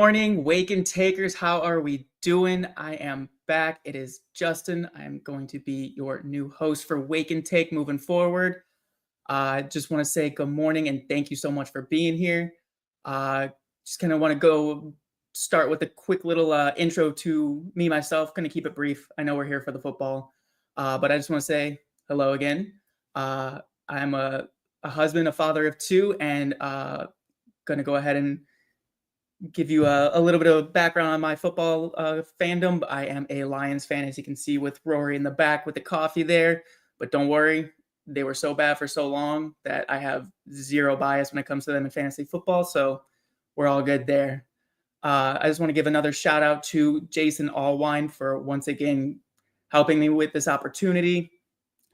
morning, Wake and Takers. How are we doing? I am back. It is Justin. I'm going to be your new host for Wake and Take moving forward. I just want to say good morning and thank you so much for being here. Just kind of want to go start with a quick little intro to me, myself. Going to keep it brief. I know we're here for the football, but I just want to say hello again. I'm a husband, a father of two, and going to go ahead and give you a little bit of background on my football fandom. I am a Lions fan, as you can see with Rory in the back with the coffee there. But don't worry, they were so bad for so long that I have zero bias when it comes to them in fantasy football. So we're all good there. I just want to give another shout out to Jason Allwine for once again helping me with this opportunity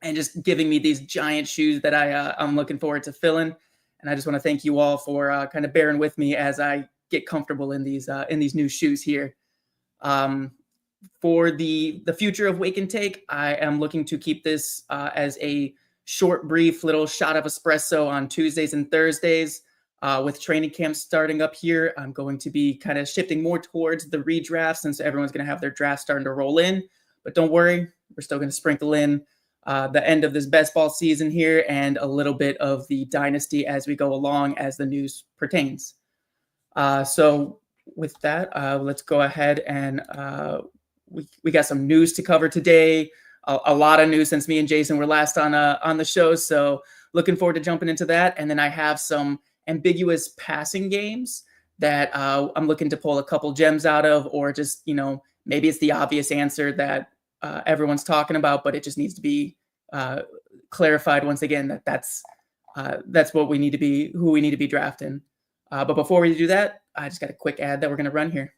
and just giving me these giant shoes that I'm looking forward to filling. And I just want to thank you all for kind of bearing with me as I get comfortable in these new shoes here. For the future of Wake and Take, I am looking to keep this as a short, brief little shot of espresso on Tuesdays and Thursdays. With training camp starting up here, I'm going to be kind of shifting more towards the redraft since everyone's going to have their draft starting to roll in. But don't worry, we're still going to sprinkle in the end of this best ball season here and a little bit of the Dynasty as we go along as the news pertains. So with that, let's go ahead and we got some news to cover today. A lot of news since me and Jason were last on the show. So looking forward to jumping into that. And then I have some ambiguous passing games that I'm looking to pull a couple gems out of, or just, maybe it's the obvious answer that everyone's talking about, but it just needs to be clarified once again that's what we need to be, who we need to be drafting. But before we do that, I just got a quick ad that we're going to run here.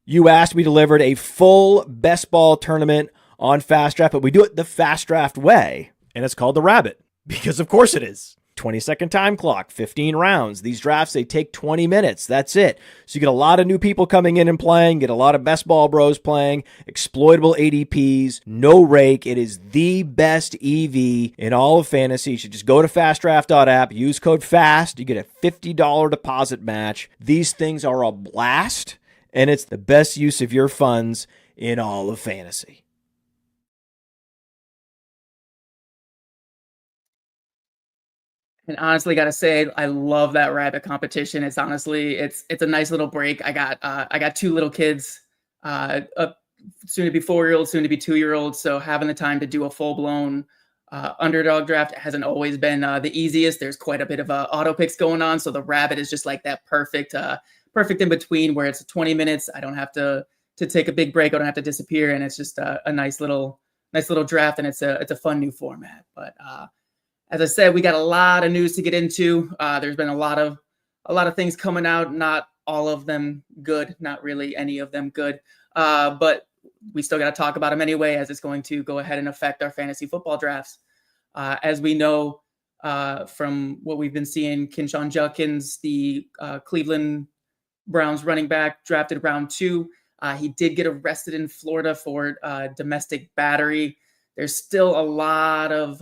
You asked, we delivered a full best ball tournament on Fast Draft, but we do it the Fast Draft way, and it's called the Rabbit, because of course it is. 20-second time clock, 15 rounds. These drafts, they take 20 minutes. That's it. So you get a lot of new people coming in and playing, get a lot of best ball bros playing, exploitable ADPs, no rake. It is the best EV in all of fantasy. You should just go to fastdraft.app, use code FAST. You get a $50 deposit match. These things are a blast, and it's the best use of your funds in all of fantasy. And honestly, got to say, I love that rabbit competition. It's honestly, it's a nice little break. I got two little kids, soon to be 4-year-old, soon to be 2-year-old. So having the time to do a full blown underdog draft hasn't always been the easiest. There's quite a bit of auto picks going on. So the rabbit is just like that perfect in between where it's 20 minutes. I don't have to take a big break. I don't have to disappear. And it's just a nice little draft. And it's a fun new format. But as I said, we got a lot of news to get into. There's been a lot of things coming out, not all of them good, not really any of them good. But we still got to talk about them anyway, as it's going to go ahead and affect our fantasy football drafts. As we know from what we've been seeing, Quinshon Judkins, the Cleveland Browns running back, drafted round 2. He did get arrested in Florida for domestic battery. There's still a lot of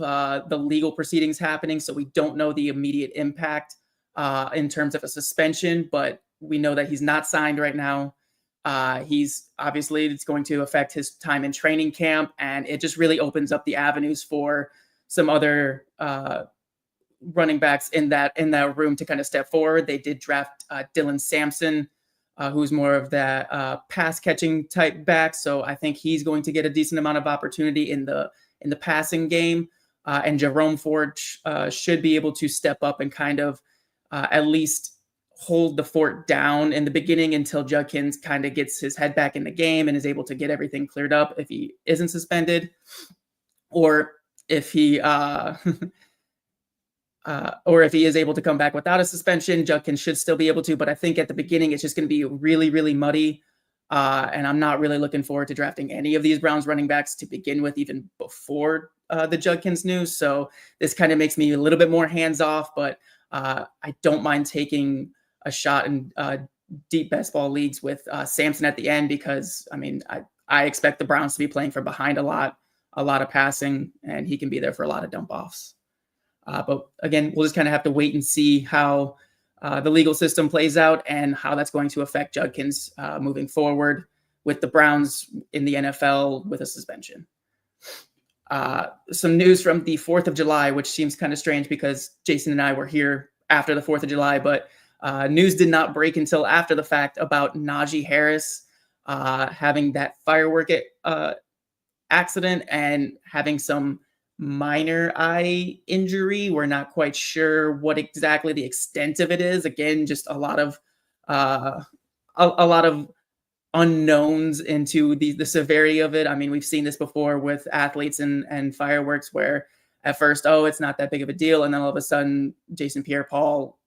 the legal proceedings happening, so we don't know the immediate impact in terms of a suspension, but we know that he's not signed right now. He's obviously, it's going to affect his time in training camp, and it just really opens up the avenues for some other running backs in that room to kind of step forward. They did draft Dylan Sampson, who's more of that pass catching type back. So I think he's going to get a decent amount of opportunity in the passing game. And Jerome Ford should be able to step up and kind of at least hold the fort down in the beginning until Judkins kind of gets his head back in the game and is able to get everything cleared up if he isn't suspended, or if he is able to come back without a suspension. Judkins should still be able to, but I think at the beginning, it's just going to be really, really muddy. And I'm not really looking forward to drafting any of these Browns running backs to begin with, even before the Judkins news. So this kind of makes me a little bit more hands off, but I don't mind taking a shot in deep best ball leagues with Sampson at the end, because I expect the Browns to be playing from behind a lot of passing, and he can be there for a lot of dump offs. But again, we'll just kind of have to wait and see how the legal system plays out and how that's going to affect Judkins moving forward with the Browns in the NFL with a suspension. Some news from the 4th of July, which seems kind of strange because Jason and I were here after the 4th of July, but news did not break until after the fact about Najee Harris having that firework accident and having some minor eye injury. We're not quite sure what exactly the extent of it is. Again, just a lot of unknowns into the severity of it. I mean, we've seen this before with athletes and fireworks where at first, oh, it's not that big of a deal. And then all of a sudden, Jason Pierre-Paul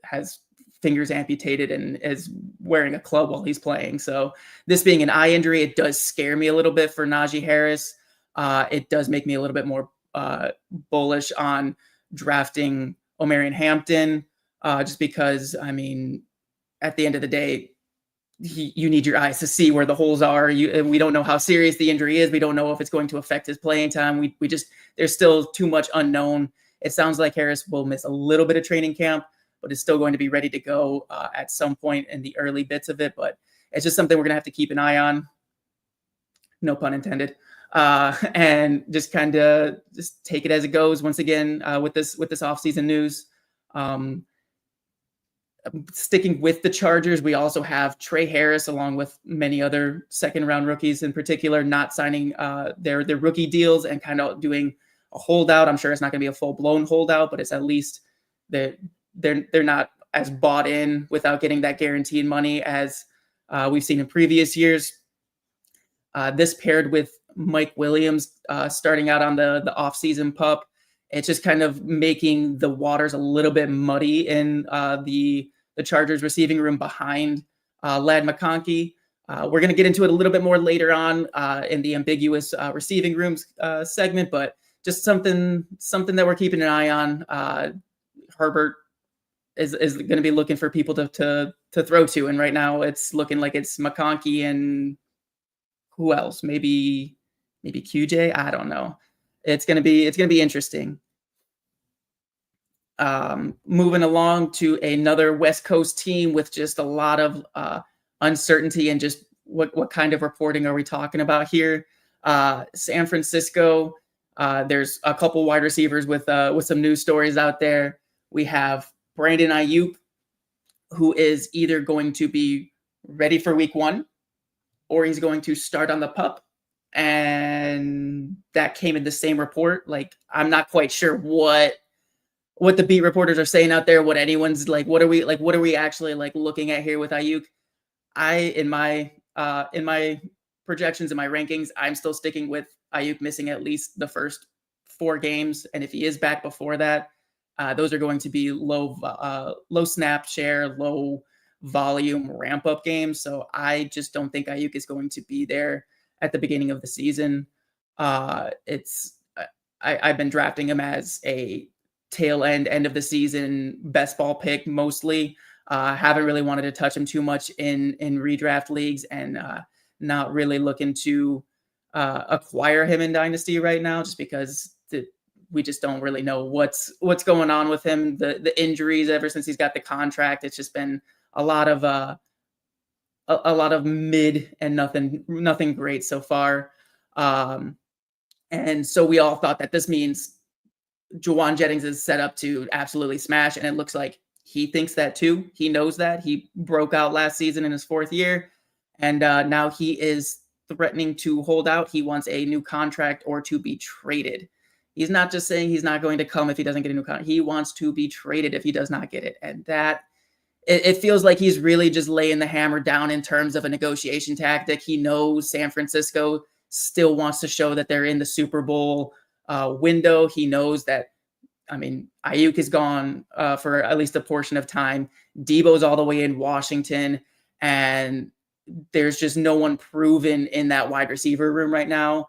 has fingers amputated and is wearing a club while he's playing. So this being an eye injury, it does scare me a little bit for Najee Harris. It does make me a little bit more bullish on drafting Omarion Hampton, just because, I mean, at the end of the day, you need your eyes to see where the holes are. We don't know how serious the injury is. We don't know if it's going to affect his playing time. We just, there's still too much unknown. It sounds like Harris will miss a little bit of training camp, but is still going to be ready to go at some point in the early bits of it. But it's just something we're going to have to keep an eye on. No pun intended. And just kind of just take it as it goes. Once again, with this offseason news, sticking with the Chargers, we also have Trey Harris, along with many other second-round rookies in particular, not signing their rookie deals and kind of doing a holdout. I'm sure it's not going to be a full-blown holdout, but it's at least they're not as bought in without getting that guaranteed money as we've seen in previous years. This paired with Mike Williams starting out on the offseason PUP, it's just kind of making the waters a little bit muddy in the Chargers receiving room behind Ladd McConkey. We're going to get into it a little bit more later on in the ambiguous receiving rooms segment, but just something that we're keeping an eye on. Herbert is going to be looking for people to throw to, and right now it's looking like it's McConkey and who else? Maybe QJ. I don't know. It's gonna be interesting. Moving along to another West Coast team with just a lot of uncertainty and just what kind of reporting are we talking about here? San Francisco. There's a couple wide receivers with some news stories out there. We have Brandon Aiyuk, who is either going to be ready for week 1 or he's going to start on the PUP. And that came in the same report. Like, I'm not quite sure what the beat reporters are saying out there, what anyone's like, what are we actually like looking at here with Aiyuk? In my projections and my rankings, I'm still sticking with Aiyuk missing at least the first 4 games. And if he is back before that, those are going to be low snap share, low volume ramp up games. So I just don't think Aiyuk is going to be there at the beginning of the season. I've been drafting him as a tail end of the season best ball pick mostly. Haven't really wanted to touch him too much in redraft leagues, and not really looking to acquire him in Dynasty right now, just because we just don't really know what's going on with him. The injuries ever since he's got the contract, it's just been a lot of mid and nothing great so far. And so we all thought that this means Juwan Jennings is set up to absolutely smash, and it looks like he thinks that too. He knows that. He broke out last season in his 4th year, and now he is threatening to hold out. He wants a new contract or to be traded. He's not just saying he's not going to come if he doesn't get a new contract. He wants to be traded if he does not get it, and that it feels like he's really just laying the hammer down in terms of a negotiation tactic. He knows San Francisco still wants to show that they're in the Super Bowl window. He knows that, I mean, Aiyuk is gone for at least a portion of time. Debo's all the way in Washington, and there's just no one proven in that wide receiver room right now.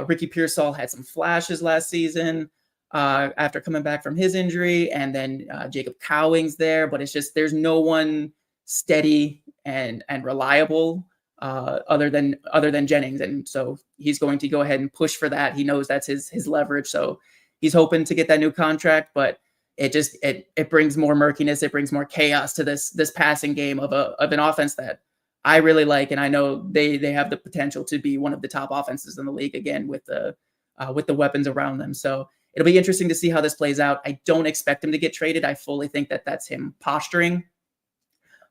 Ricky Pearsall had some flashes last season after coming back from his injury, and then Jacob Cowing's there, but it's just there's no one steady and reliable other than Jennings, and so he's going to go ahead and push for that. He knows that's his leverage, so he's hoping to get that new contract. But it brings more murkiness. It brings more chaos to this passing game of an offense that I really like. And I know they have the potential to be one of the top offenses in the league again with the weapons around them. So it'll be interesting to see how this plays out. I don't expect him to get traded. I fully think that that's him posturing.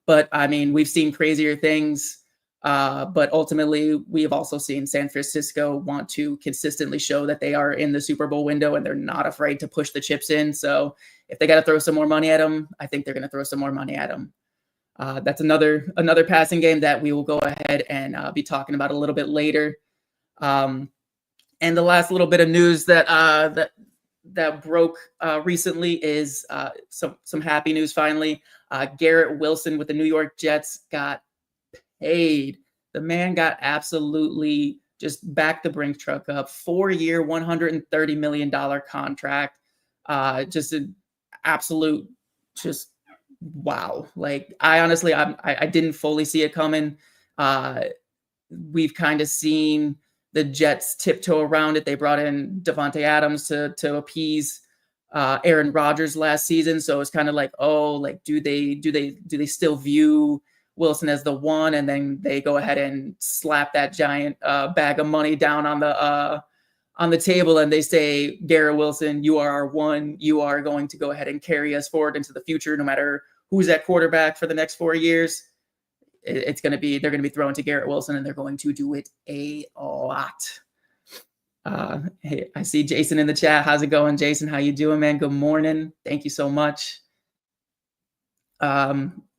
But I mean, we've seen crazier things. But ultimately, we have also seen San Francisco want to consistently show that they are in the Super Bowl window and they're not afraid to push the chips in. So if they got to throw some more money at him, I think they're going to throw some more money at him. That's another passing game that we will go ahead and be talking about a little bit later. And the last little bit of news that broke recently is some happy news. Finally, Garrett Wilson with the New York Jets got paid. The man got absolutely just back the Brink truck up. 4-year, $130 million contract. Just an absolute, just wow. Like I honestly, I didn't fully see it coming. We've kind of seen the Jets tiptoe around it. They brought in Devontae Adams to appease Aaron Rodgers last season. So it's kind of like, oh, like do they still view Wilson as the one? And then they go ahead and slap that giant bag of money down on the table, and they say, Garrett Wilson, you are our one. You are going to go ahead and carry us forward into the future, no matter who's at quarterback for the next 4 years. They're going to be thrown to Garrett Wilson, and they're going to do it a lot. Hey, I see Jason in the chat. How's it going, Jason? How you doing, man? Good morning. Thank you so much.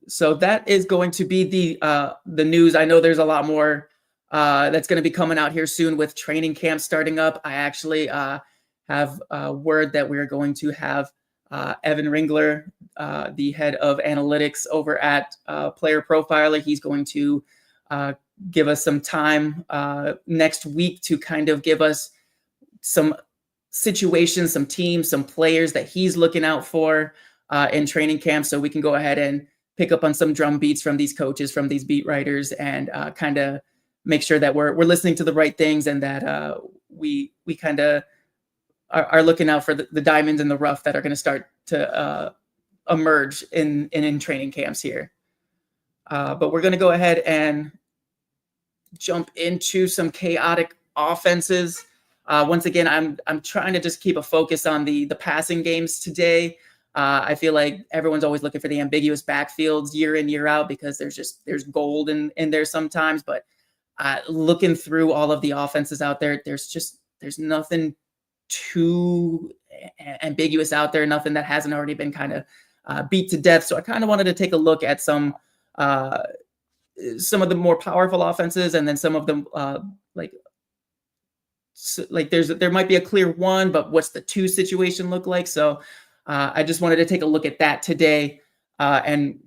So that is going to be the news. I know there's a lot more that's going to be coming out here soon with training camp starting up. I actually have word that we're going to have Evan Ringler, the head of analytics over at Player Profiler. He's going to give us some time next week to kind of give us some situations, some teams, some players that he's looking out for in training camp, so we can go ahead and pick up on some drum beats from these coaches, from these beat writers, and kind of make sure that we're listening to the right things, and that we kind of are looking out for the diamonds in the rough that are going to start to emerge in training camps here. But we're going to go ahead and jump into some chaotic offenses. Once again, I'm trying to just keep a focus on the passing games today. I feel like everyone's always looking for the ambiguous backfields year in, year out, because there's gold in there sometimes. But looking through all of the offenses out there, there's nothing too ambiguous out there, nothing that hasn't already been kind of beat to death. So I kind of wanted to take a look at some of the more powerful offenses, and then some of them there might be a clear one, but what's the two situation look like? So I just wanted to take a look at that today, and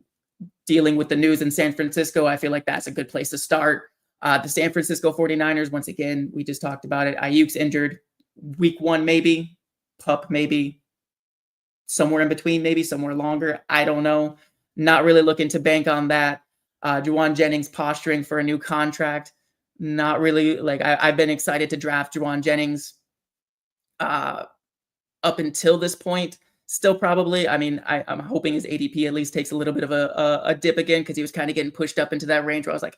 dealing with the news in San Francisco. I feel like that's a good place to start. The San Francisco 49ers, once again, we just talked about it. Aiyuk's injured. Week 1, maybe. Pup, maybe. Somewhere in between, maybe. Somewhere longer. I don't know. Not really looking to bank on that. Juwan Jennings posturing for a new contract. Not really. Like I've been excited to draft Juwan Jennings up until this point. Still probably. I mean, I'm hoping his ADP at least takes a little bit of a dip again, because he was kind of getting pushed up into that range where I was like,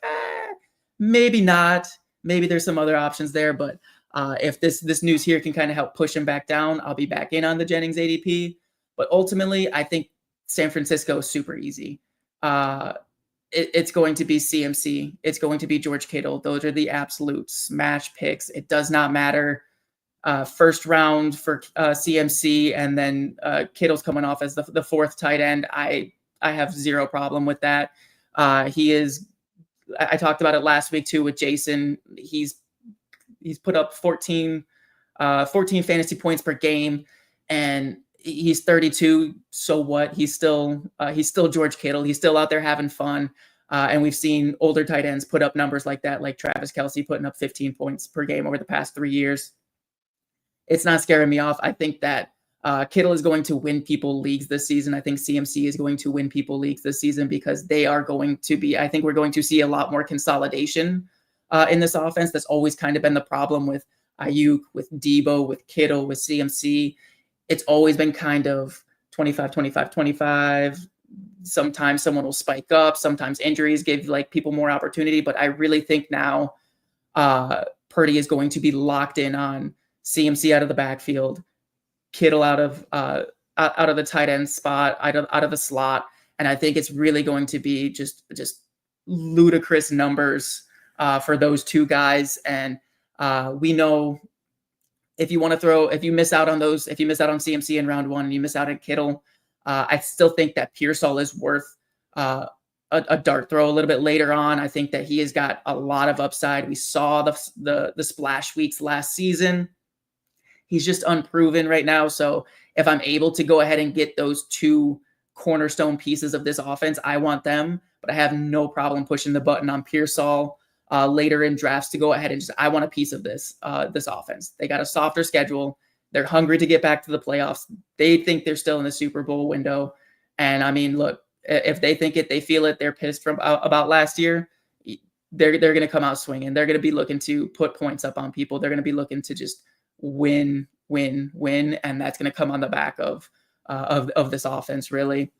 maybe not. Maybe there's some other options there. But if this news here can kind of help push him back down, I'll be back in on the Jennings ADP. But ultimately, I think San Francisco is super easy. It's going to be CMC. It's going to be George Kittle. Those are the absolute smash picks. It does not matter. First round for CMC, and then Kittle's coming off as the fourth tight end. I have zero problem with that. He is. I talked about it last week too with Jason. He's put up 14 fantasy points per game, and he's 32. So what? He's still George Kittle. He's still out there having fun. And we've seen older tight ends put up numbers like that, like Travis Kelce putting up 15 points per game over the past 3 years. It's not scaring me off. I think that Kittle is going to win people leagues this season. I think CMC is going to win people leagues this season, because they are going to be, I think we're going to see a lot more consolidation in this offense. That's always kind of been the problem with Aiyuk, with Debo, with Kittle, with CMC. It's always been kind of 25, 25, 25. Sometimes someone will spike up. Sometimes injuries give like people more opportunity. But I really think now Purdy is going to be locked in on CMC out of the backfield, Kittle out of the tight end spot, out of the slot, and I think it's really going to be just ludicrous numbers for those two guys. And we know if you miss out on CMC in round one and you miss out on Kittle, I still think that Pearsall is worth a dart throw a little bit later on. I think that he has got a lot of upside. We saw the splash weeks last season. He's just unproven right now. So if I'm able to go ahead and get those two cornerstone pieces of this offense, I want them. But I have no problem pushing the button on Pearsall later in drafts to go ahead and I want a piece of this offense. They got a softer schedule. They're hungry to get back to the playoffs. They think they're still in the Super Bowl window. And I mean, look, if they think it, they feel it, they're pissed about last year, they're going to come out swinging. They're going to be looking to put points up on people. They're going to be looking to just win. And that's going to come on the back of this offense, really.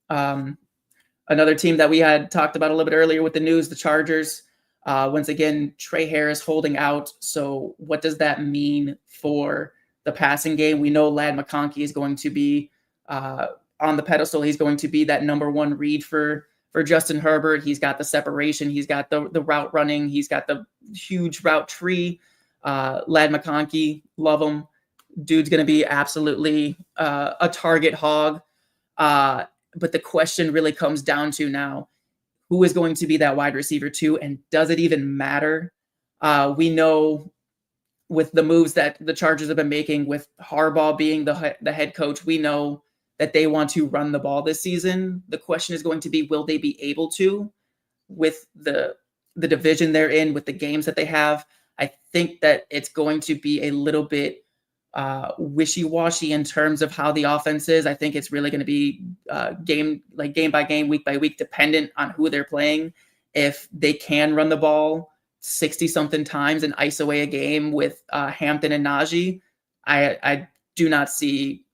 Another team that we had talked about a little bit earlier with the news, the Chargers. Once again, Trey Harris holding out. So what does that mean for the passing game? We know Ladd McConkey is going to be on the pedestal. He's going to be that number one read for Justin Herbert. He's got the separation. He's got the route running. He's got the huge route tree. Ladd McConkey, love him. Dude's going to be absolutely a target hog. But the question really comes down to now, who is going to be that wide receiver 2, and does it even matter? We know with the moves that the Chargers have been making, with Harbaugh being the head coach, we know that they want to run the ball this season. The question is going to be, will they be able to with the division they're in, with the games that they have? I think that it's going to be a little bit wishy-washy in terms of how the offense is. I think it's really going to be game by game, week by week, dependent on who they're playing. If they can run the ball 60-something times and ice away a game with Hampton and Najee, I do not see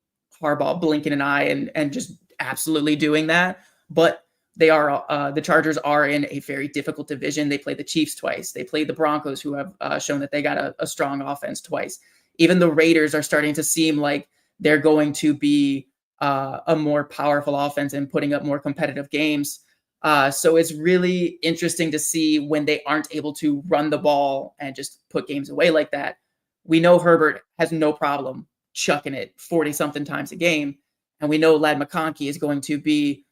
Harbaugh blinking an eye and just absolutely doing that. But they are the Chargers are in a very difficult division. They play the Chiefs twice. They play the Broncos, who have shown that they got a strong offense twice. Even the Raiders are starting to seem like they're going to be a more powerful offense and putting up more competitive games. So it's really interesting to see when they aren't able to run the ball and just put games away like that. We know Herbert has no problem chucking it 40-something times a game. And we know Ladd McConkey is going to be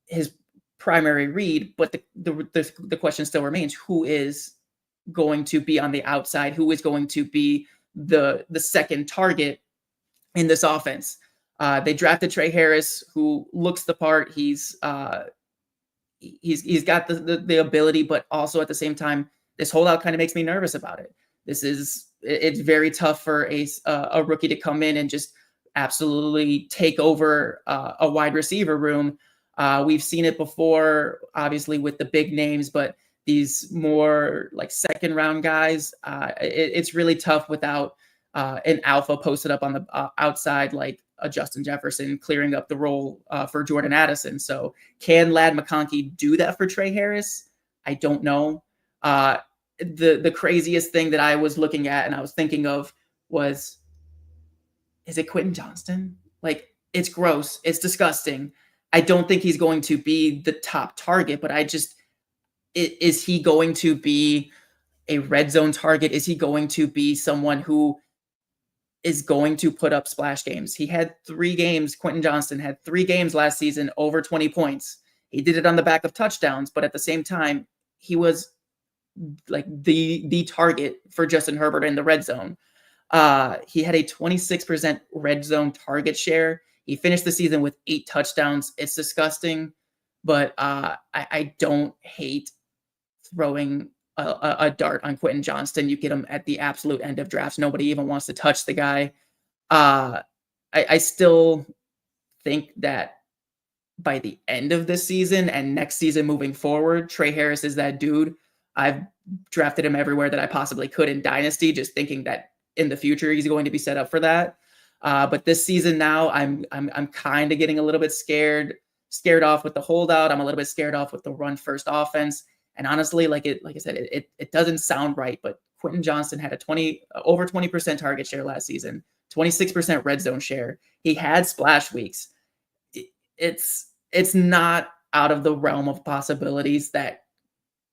his primary read. But the question still remains, who is going to be on the outside? Who is going to be the second target in this offense? They drafted Trey Harris, who looks the part. He's got the ability, but also at the same time, this holdout kind of makes me nervous about it. It's very tough for a rookie to come in and just absolutely take over a wide receiver room. We've seen it before, obviously with the big names, but these more like second round guys, it's really tough without an alpha posted up on the outside, like a Justin Jefferson clearing up the role for Jordan Addison. So can Ladd McConkey do that for Trey Harris? I don't know. The craziest thing that I was looking at and I was thinking of was, is it Quinton Johnson? Like, it's gross. It's disgusting. I don't think he's going to be the top target, but is he going to be a red zone target? Is he going to be someone who is going to put up splash games? He had 3 games. Quinton Johnson had 3 games last season, over 20 points. He did it on the back of touchdowns, but at the same time, he was like the target for Justin Herbert in the red zone. He had a 26% red zone target share. He finished the season with 8 touchdowns. It's disgusting, but I don't hate throwing a dart on Quinton Johnson. You get him at the absolute end of drafts. Nobody even wants to touch the guy. I still think that by the end of this season and next season moving forward, Trey Harris is that dude. I've drafted him everywhere that I possibly could in Dynasty, just thinking that in the future he's going to be set up for that. But this season now, I'm kind of getting a little bit scared off with the holdout. I'm a little bit scared off with the run first offense. And honestly, like I said, it doesn't sound right, but Quinton Johnson had a over 20% target share last season, 26% red zone share. He had splash weeks. It's not out of the realm of possibilities that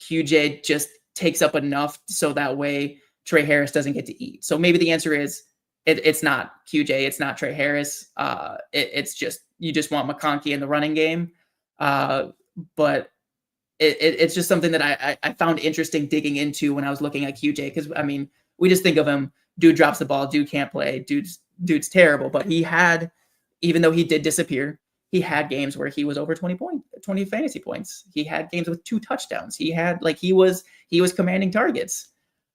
QJ just takes up enough so that way Trey Harris doesn't get to eat. So maybe the answer is it's not QJ, it's not Trey Harris. It's just you just want McConkey in the running game. But it's just something that I found interesting digging into when I was looking at QJ, because I mean, we just think of him, dude drops the ball, dude can't play, dude's terrible. But he had, even though he did disappear, he had games where he was over 20 fantasy points. He had games with 2 touchdowns. He had he was commanding targets.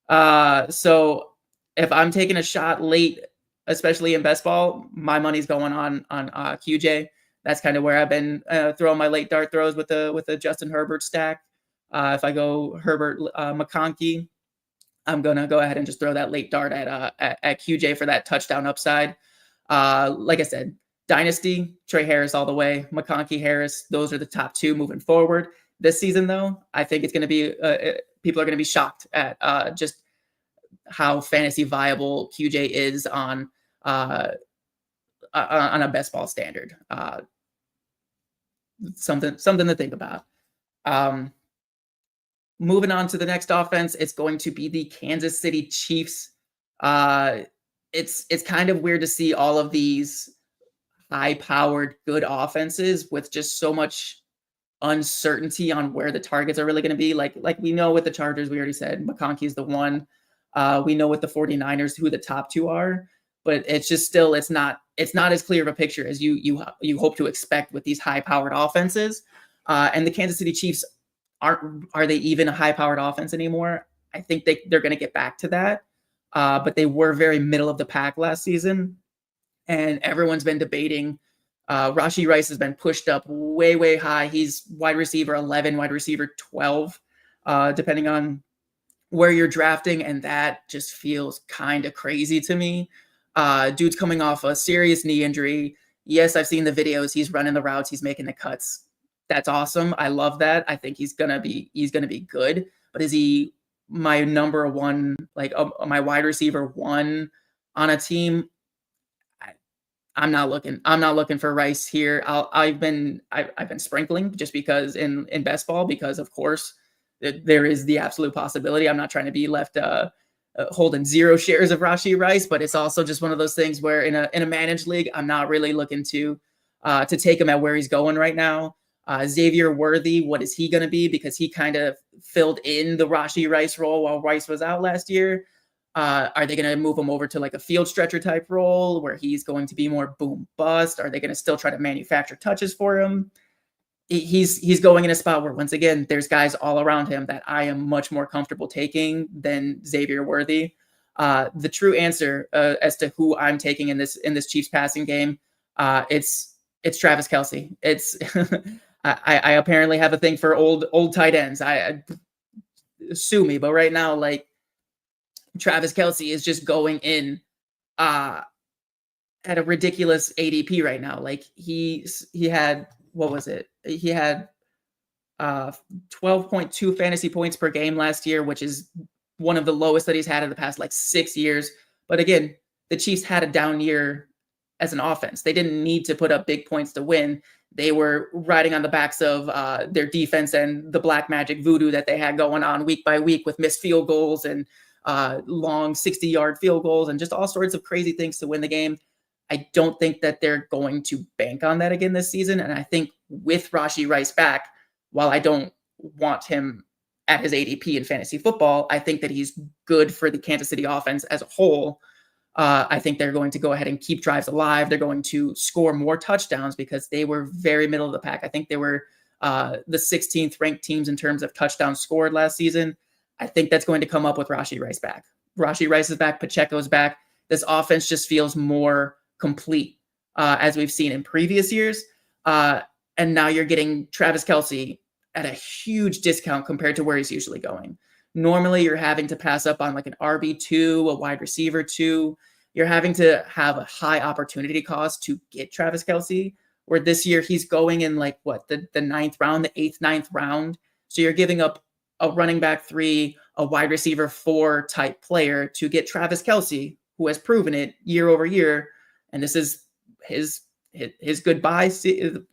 So if I'm taking a shot late, especially in best ball, my money's going on QJ. That's kind of where I've been throwing my late dart throws with the Justin Herbert stack. If I go Herbert McConkey, I'm gonna go ahead and just throw that late dart at QJ for that touchdown upside. Like I said, Dynasty, Trey Harris all the way, McConkey, Harris, those are the top 2 moving forward. This season, though, I think it's going to be people are going to be shocked at just how fantasy viable QJ is on a best ball standard. Something to think about. Moving on to the next offense, it's going to be the Kansas City Chiefs. It's kind of weird to see all of these high-powered, good offenses with just so much uncertainty on where the targets are really going to be. Like we know with the Chargers, we already said McConkey is the one. We know with the 49ers who the top 2 are, but it's just still it's not as clear of a picture as you hope to expect with these high-powered offenses. And the Kansas City Chiefs are they even a high-powered offense anymore? I think they're going to get back to that. But they were very middle of the pack last season. And everyone's been debating. Rashee Rice has been pushed up way, way high. He's wide receiver 11, wide receiver 12, depending on where you're drafting. And that just feels kind of crazy to me. Dude's coming off a serious knee injury. Yes, I've seen the videos. He's running the routes. He's making the cuts. That's awesome. I love that. I think he's gonna be good. But is he my number one, my wide receiver 1 on a team? I'm not looking for Rice here. I've been sprinkling just because in best ball, because of course there is the absolute possibility. I'm not trying to be left holding 0 shares of Rashee Rice, but it's also just one of those things where in a managed league, I'm not really looking to take him at where he's going right now. Xavier Worthy, what is he going to be? Because he kind of filled in the Rashee Rice role while Rice was out last year. Are they going to move him over to a field stretcher type role where he's going to be more boom bust? Are they going to still try to manufacture touches for him? He's going in a spot where, once again, there's guys all around him that I am much more comfortable taking than Xavier Worthy. The true answer as to who I'm taking in this Chiefs passing game, it's Travis Kelce. It's I apparently have a thing for old tight ends. I sue me, but right now, Travis Kelce is just going in at a ridiculous ADP right now. He had, what was it? He had 12.2 fantasy points per game last year, which is one of the lowest that he's had in the past 6 years. But again, the Chiefs had a down year as an offense. They didn't need to put up big points to win. They were riding on the backs of their defense and the black magic voodoo that they had going on week by week with missed field goals and long 60-yard field goals and just all sorts of crazy things to win the game. I don't think that they're going to bank on that again this season. And I think with Rashee Rice back, while I don't want him at his ADP in fantasy football, I think that he's good for the Kansas City offense as a whole. I think they're going to go ahead and keep drives alive. They're going to score more touchdowns because they were very middle of the pack. I think they were the 16th ranked teams in terms of touchdowns scored last season. I think that's going to come up with Rashee Rice back. Rashee Rice is back. Pacheco's back. This offense just feels more complete as we've seen in previous years. And now you're getting Travis Kelce at a huge discount compared to where he's usually going. Normally, you're having to pass up on an RB2, a wide receiver 2. you're having to have a high opportunity cost to get Travis Kelce, where this year he's going in like the ninth round, the eighth, ninth round. So you're giving up a running back 3, a wide receiver 4 type player to get Travis Kelce, who has proven it year over year. And this is his goodbye season,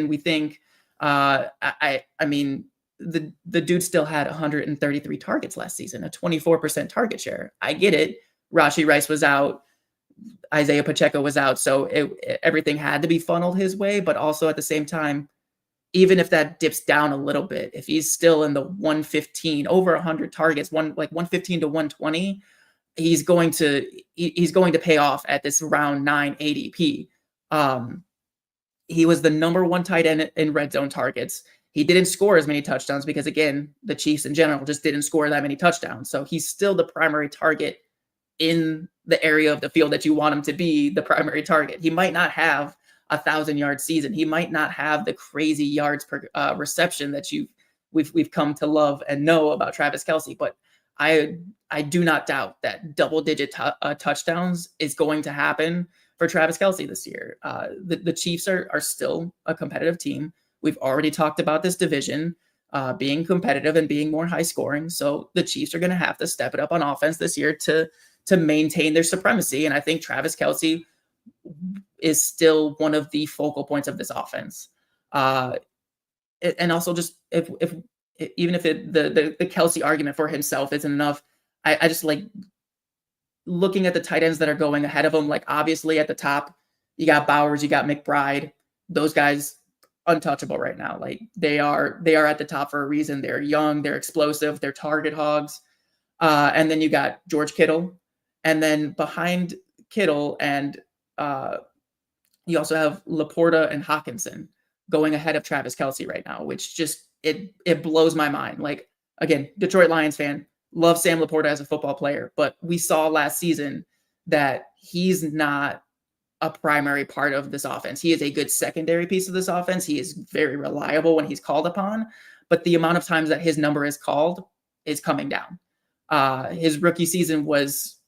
we think. I mean, the dude still had 133 targets last season, a 24% target share. I get it. Rashee Rice was out. Isaiah Pacheco was out. So everything had to be funneled his way. But also at the same time, even if that dips down a little bit, if he's still in the 115, over 100 targets, 115 to 120, he's going to pay off at this round 9 ADP. He was the number 1 tight end in red zone targets. He didn't score as many touchdowns because, again, the Chiefs in general just didn't score that many touchdowns. So he's still the primary target in the area of the field that you want him to be the primary target. He might not have 1,000-yard season. He might not have the crazy yards per reception that we've come to love and know about Travis Kelce, but I do not doubt that double-digit touchdowns is going to happen for Travis Kelce this year. The Chiefs are still a competitive team. We've already talked about this division being competitive and being more high scoring. So the Chiefs are going to have to step it up on offense this year to maintain their supremacy. And I think Travis Kelce is still one of the focal points of this offense. And also just if even if the Kelce argument for himself isn't enough, I just like looking at the tight ends that are going ahead of him. Like obviously at the top, you got Bowers, you got McBride. Those guys untouchable right now. Like they are at the top for a reason. They're young, they're explosive, they're target hogs. And then you got George Kittle. And then behind Kittle and you also have Laporta and Hawkinson going ahead of Travis Kelce right now, which just it blows my mind. Like again, Detroit Lions fan, love Sam Laporta as a football player, but we saw last season that he's not a primary part of this offense. He is a good secondary piece of this offense. He is very reliable when he's called upon, but the amount of times that his number is called is coming down. His rookie season was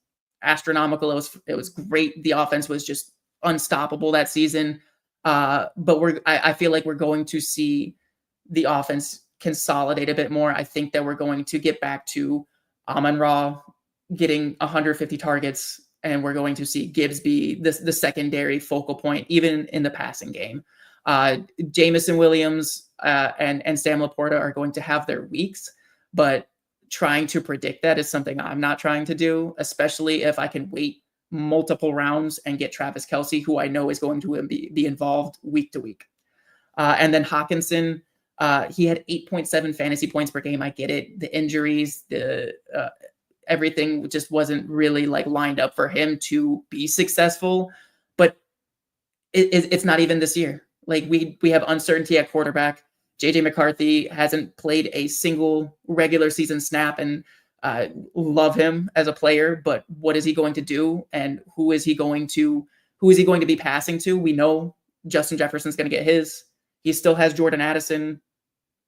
astronomical. It was great. The offense was just unstoppable that season. But I feel like we're going to see the offense consolidate a bit more. I think that we're going to get back to Amon-Ra getting 150 targets, and we're going to see Gibbs be the secondary focal point, even in the passing game. Jamison Williams and Sam Laporta are going to have their weeks, but trying to predict that is something I'm not trying to do, especially if I can wait multiple rounds and get Travis Kelce, who I know is going to be involved week to week. And then Hawkinson, he had 8.7 fantasy points per game. I get it. The injuries, everything just wasn't really like lined up for him to be successful, but it's not even this year. Like we have uncertainty at quarterback. JJ McCarthy hasn't played a single regular season snap, and love him as a player, but what is he going to do? And who is he going to be passing to? We know Justin Jefferson's going to get his. He still has Jordan Addison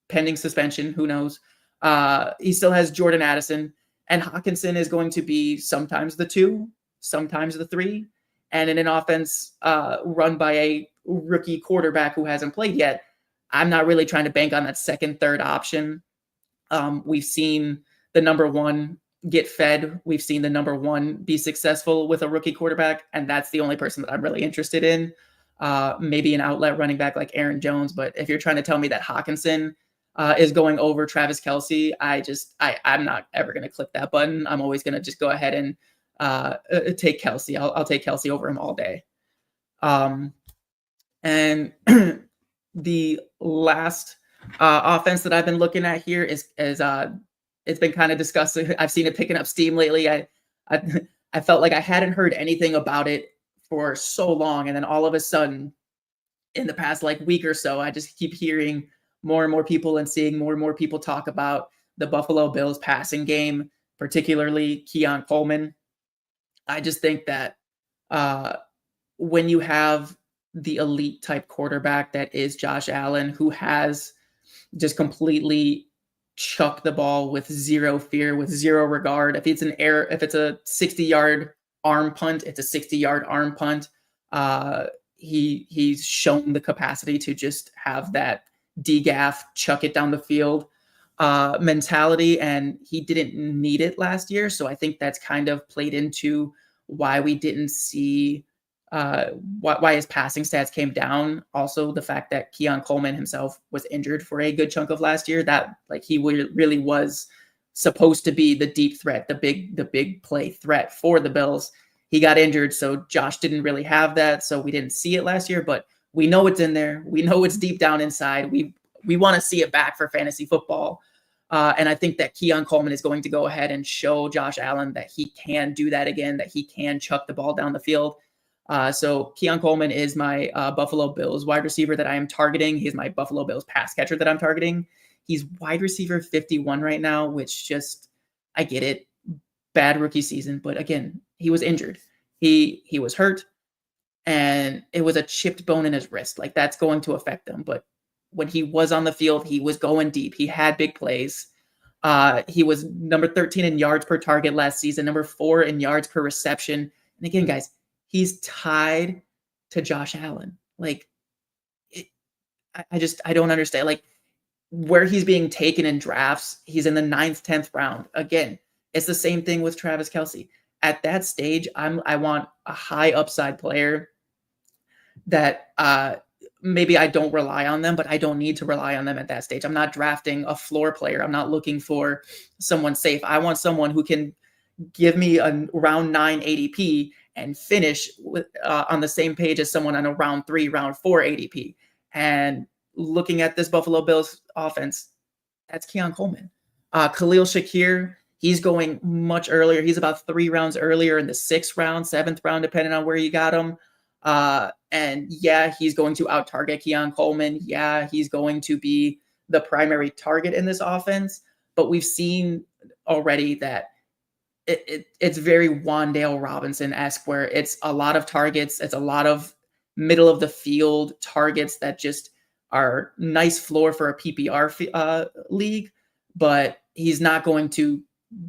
pending suspension. Who knows? He still has Jordan Addison, and Hawkinson is going to be sometimes the 2, sometimes the 3. And in an offense run by a rookie quarterback who hasn't played yet, I'm not really trying to bank on that second, third option. We've seen the number 1 get fed. We've seen the number 1 be successful with a rookie quarterback, and that's the only person that I'm really interested in. Maybe an outlet running back like Aaron Jones, but if you're trying to tell me that Hawkinson is going over Travis Kelce, I'm not ever going to click that button. I'm always going to just go ahead and take Kelce. I'll take Kelce over him all day. And the last offense that I've been looking at here is it's been kind of discussed. I've seen it picking up steam lately. I felt like I hadn't heard anything about it for so long, and then all of a sudden, in the past like week or so, I just keep hearing more and more people and seeing more and more people talk about the Buffalo Bills passing game, particularly Keon Coleman. I just think that when you have the elite type quarterback that is Josh Allen, who has just completely chucked the ball with zero fear, with zero regard. If it's an error, if it's a 60-yard arm punt. It's a 60-yard arm punt. He's shown the capacity to just have that degaff, chuck it down the field mentality, and he didn't need it last year. So I think that's kind of played into why we didn't see why his passing stats came down. Also, the fact that Keon Coleman himself was injured for a good chunk of last year, that like he really was supposed to be the deep threat, the big play threat for the Bills. He got injured, so Josh didn't really have that, so we didn't see it last year, but we know it's in there. We know it's deep down inside. We want to see it back for fantasy football. And I think that Keon Coleman is going to go ahead and show Josh Allen that he can do that again, that he can chuck the ball down the field. So Keon Coleman is my Buffalo Bills wide receiver that I am targeting. He's my Buffalo Bills pass catcher that I'm targeting. He's wide receiver 51 right now, which just, I get it. Bad rookie season, but again, he was injured. He was hurt, and it was a chipped bone in his wrist. Like, that's going to affect him. But when he was on the field, he was going deep. He had big plays. He was number 13 in yards per target last season, number 4 in yards per reception. And again, guys, he's tied to Josh Allen. Like, I don't understand. Like, where he's being taken in drafts, he's in the 9th, 10th round. Again, it's the same thing with Travis Kelce. At that stage, I want a high upside player that maybe I don't rely on them, but I don't need to rely on them at that stage. I'm not drafting a floor player. I'm not looking for someone safe. I want someone who can give me a round 9 ADP and finish with, on the same page as someone on a round 3, round 4 ADP. And looking at this Buffalo Bills offense, that's Keon Coleman. Khalil Shakir, he's going much earlier. He's about 3 rounds earlier in the 6th round, 7th round, depending on where you got him. And yeah, he's going to out-target Keon Coleman. Yeah, he's going to be the primary target in this offense. But we've seen already that it's very Wan'Dale Robinson-esque, where it's a lot of targets. It's a lot of middle of the field targets that just are nice floor for a PPR league, but he's not going to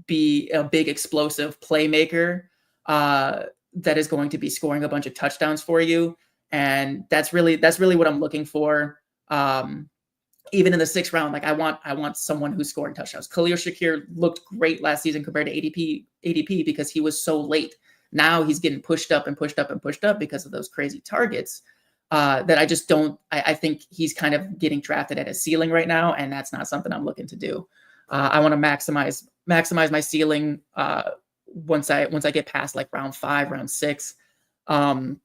be a big explosive playmaker that is going to be scoring a bunch of touchdowns for you. And that's really what I'm looking for. Even in the 6th round, like I want someone who's scoring touchdowns. Khalil Shakir looked great last season compared to ADP because he was so late. Now he's getting pushed up and pushed up and pushed up because of those crazy targets that I just don't. I think he's kind of getting drafted at a ceiling right now, and that's not something I'm looking to do. I want to maximize my ceiling once I get past like round 5, round 6. And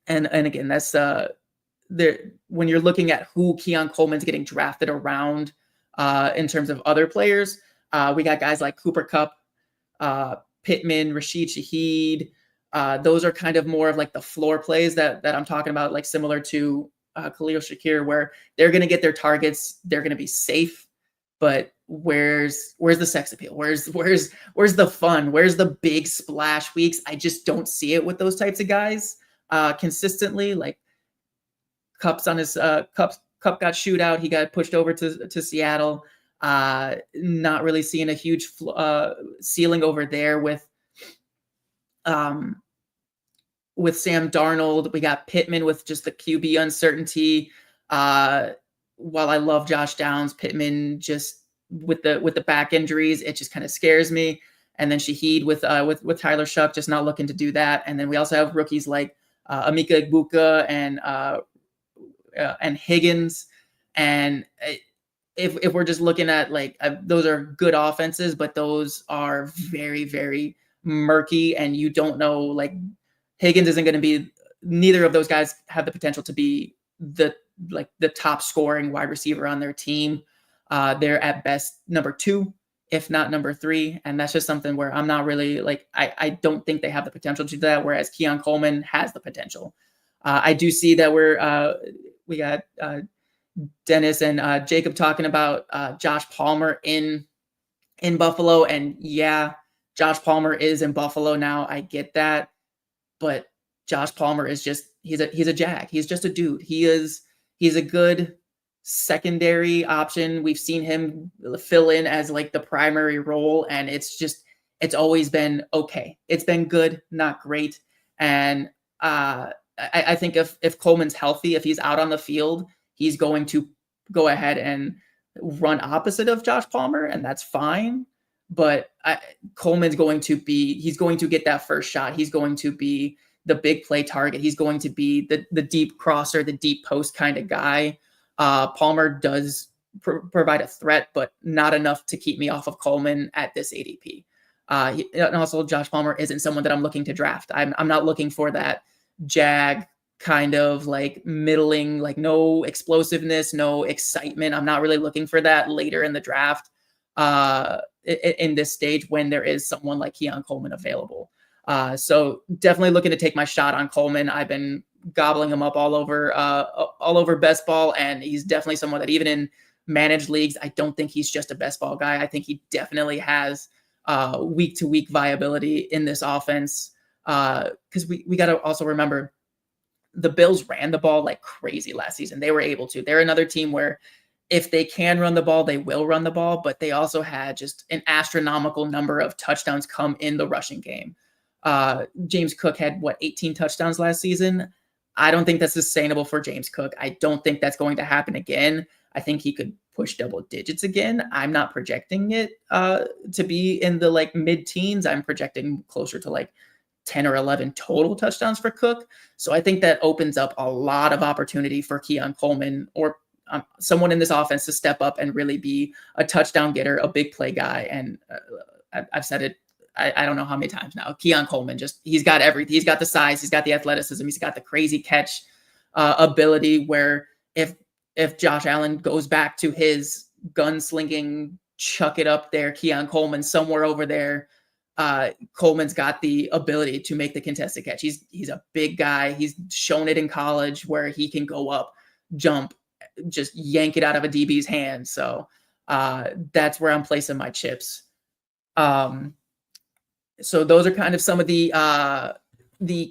again, that's when you're looking at who Keon Coleman's getting drafted around in terms of other players, we got guys like Cooper Kupp, Pittman, Rashid Shaheed. Those are kind of more of like the floor plays that I'm talking about, like similar to Khalil Shakir, where they're going to get their targets. They're going to be safe, but where's the sex appeal? Where's the fun? Where's the big splash weeks? I just don't see it with those types of guys consistently. Like Kupp's on his Kupp got shootout. He got pushed over to Seattle. Not really seeing a huge ceiling over there with Sam Darnold. We got Pittman with just the QB uncertainty. While I love Josh Downs, Pittman just with the back injuries, it just kind of scares me. And then Shaheed with Tyler Shuck, just not looking to do that. And then we also have rookies like Emeka Egbuka and Higgins. And if we're just looking at like those are good offenses, but those are very, very murky, and you don't know, like Higgins isn't going to be, neither of those guys have the potential to be the top scoring wide receiver on their team. They're at best number 2, if not number 3. And that's just something where I'm not really like, I don't think they have the potential to do that. Whereas Keon Coleman has the potential. I do see that we got Dennis and Jacob talking about Josh Palmer in Buffalo. And yeah, Josh Palmer is in Buffalo now. I get that. But Josh Palmer is just, he's a jag. He's just a dude. He's a good secondary option. We've seen him fill in as like the primary role, and it's it's always been okay. It's been good, not great. And I think if Coleman's healthy, if he's out on the field, he's going to go ahead and run opposite of Josh Palmer, and that's fine. But Coleman's going to he's going to get that first shot. He's going to be the big play target. He's going to be the deep crosser, the deep post kind of guy. Palmer does provide a threat, but not enough to keep me off of Coleman at this ADP. And also, Josh Palmer isn't someone that I'm looking to draft. I'm not looking for that jag kind of like middling, like no explosiveness, no excitement. I'm not really looking for that later in the draft in this stage when there is someone like Keon Coleman available. So definitely looking to take my shot on Coleman. I've been gobbling him up all over best ball, and he's definitely someone that even in managed leagues, I don't think he's just a best ball guy. I think he definitely has week to week viability in this offense. Because we got to also remember the Bills ran the ball like crazy last season. They were able to. They're another team where if they can run the ball, they will run the ball, but they also had just an astronomical number of touchdowns come in the rushing game. James Cook had 18 touchdowns last season. I don't think that's sustainable for James Cook. I don't think that's going to happen again. I think he could push double digits again. I'm not projecting it to be in the like mid-teens. I'm projecting closer to like 10 or 11 total touchdowns for Cook. So I think that opens up a lot of opportunity for Keon Coleman or someone in this offense to step up and really be a touchdown getter, a big play guy. And I've said it, I don't know how many times now. Keon Coleman, he's got everything. He's got the size, he's got the athleticism, he's got the crazy catch ability where if Josh Allen goes back to his gunslinging, chuck it up there, Keon Coleman somewhere over there, Coleman's got the ability to make the contested catch. He's a big guy. He's shown it in college where he can go up, jump, just yank it out of a DB's hand. So that's where I'm placing my chips. So those are kind of some of the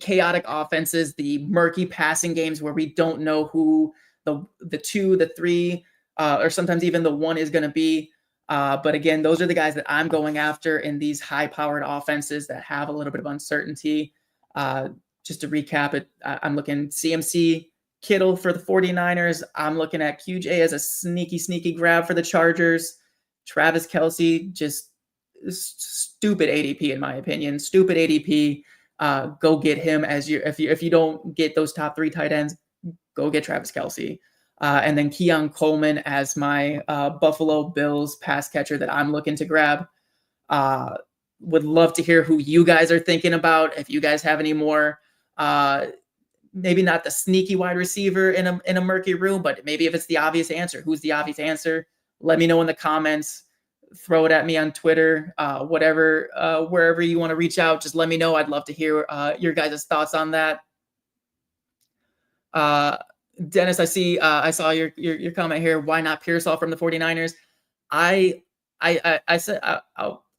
chaotic offenses, the murky passing games where we don't know who the 2, the 3, or sometimes even the 1 is going to be. But again, those are the guys that I'm going after in these high-powered offenses that have a little bit of uncertainty. Just to recap it, I'm looking CMC, Kittle for the 49ers. I'm looking at QJ as a sneaky grab for the Chargers. Travis Kelce, just stupid ADP in my opinion. Stupid ADP. Go get him as if you don't get those top 3 tight ends, go get Travis Kelce. And then Keon Coleman as my Buffalo Bills pass catcher that I'm looking to grab. Would love to hear who you guys are thinking about. If you guys have any more, maybe not the sneaky wide receiver in a murky room, but maybe if it's the obvious answer, who's the obvious answer? Let me know in the comments. Throw it at me on Twitter, whatever, wherever you want to reach out. Just let me know. I'd love to hear your guys' thoughts on that. Dennis, I saw your comment here. Why not Pearsall from the 49ers? I said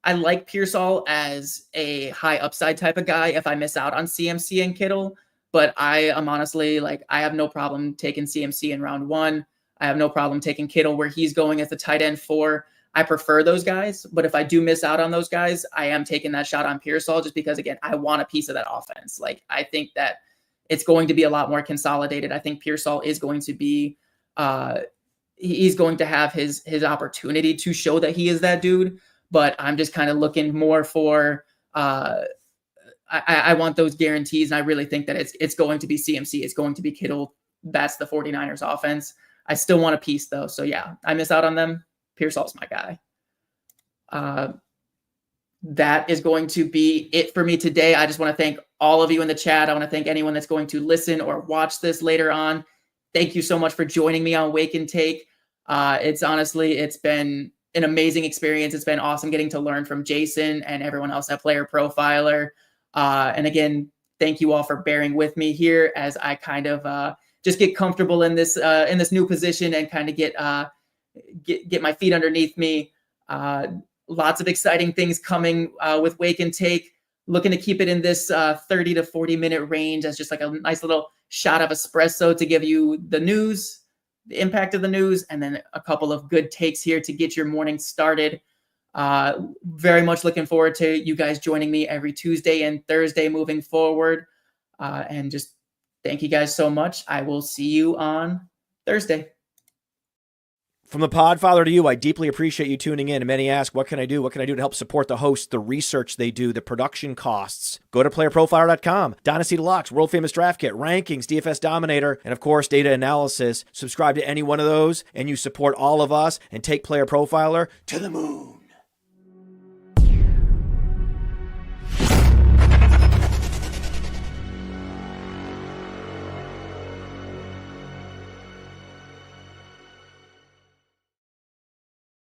I like Pearsall as a high upside type of guy if I miss out on CMC and Kittle, but I am honestly like, I have no problem taking CMC in round 1. I have no problem taking Kittle where he's going as the tight end 4. I prefer those guys, but if I do miss out on those guys, I am taking that shot on Pearsall just because, again, I want a piece of that offense. Like, I think that it's going to be a lot more consolidated. I think Pearsall is going to be, he's going to have his opportunity to show that he is that dude, but I'm just kind of looking more for, I want those guarantees, and I really think that it's going to be CMC. It's going to be Kittle. That's the 49ers offense. I still want a piece, though. So, yeah, I miss out on them. Pearsall's my guy. That is going to be it for me today. I just want to thank all of you in the chat. I want to thank anyone that's going to listen or watch this later on. Thank you so much for joining me on Wake and Take. It's been an amazing experience. It's been awesome getting to learn from Jason and everyone else at Player Profiler. And again, thank you all for bearing with me here as I kind of just get comfortable in this new position and kind of get my feet underneath me. Lots of exciting things coming with Wake and Take. Looking to keep it in this 30 to 40 minute range as just like a nice little shot of espresso to give you the news, the impact of the news, and then a couple of good takes here to get your morning started. Very much looking forward to you guys joining me every Tuesday and Thursday moving forward. And just thank you guys so much. I will see you on Thursday. From the Podfather to you, I deeply appreciate you tuning in. And many ask, what can I do? What can I do to help support the hosts, the research they do, the production costs? Go to PlayerProfiler.com, Dynasty Deluxe, World Famous Draft Kit, Rankings, DFS Dominator, and of course, data analysis. Subscribe to any one of those, and you support all of us and take Player Profiler to the moon.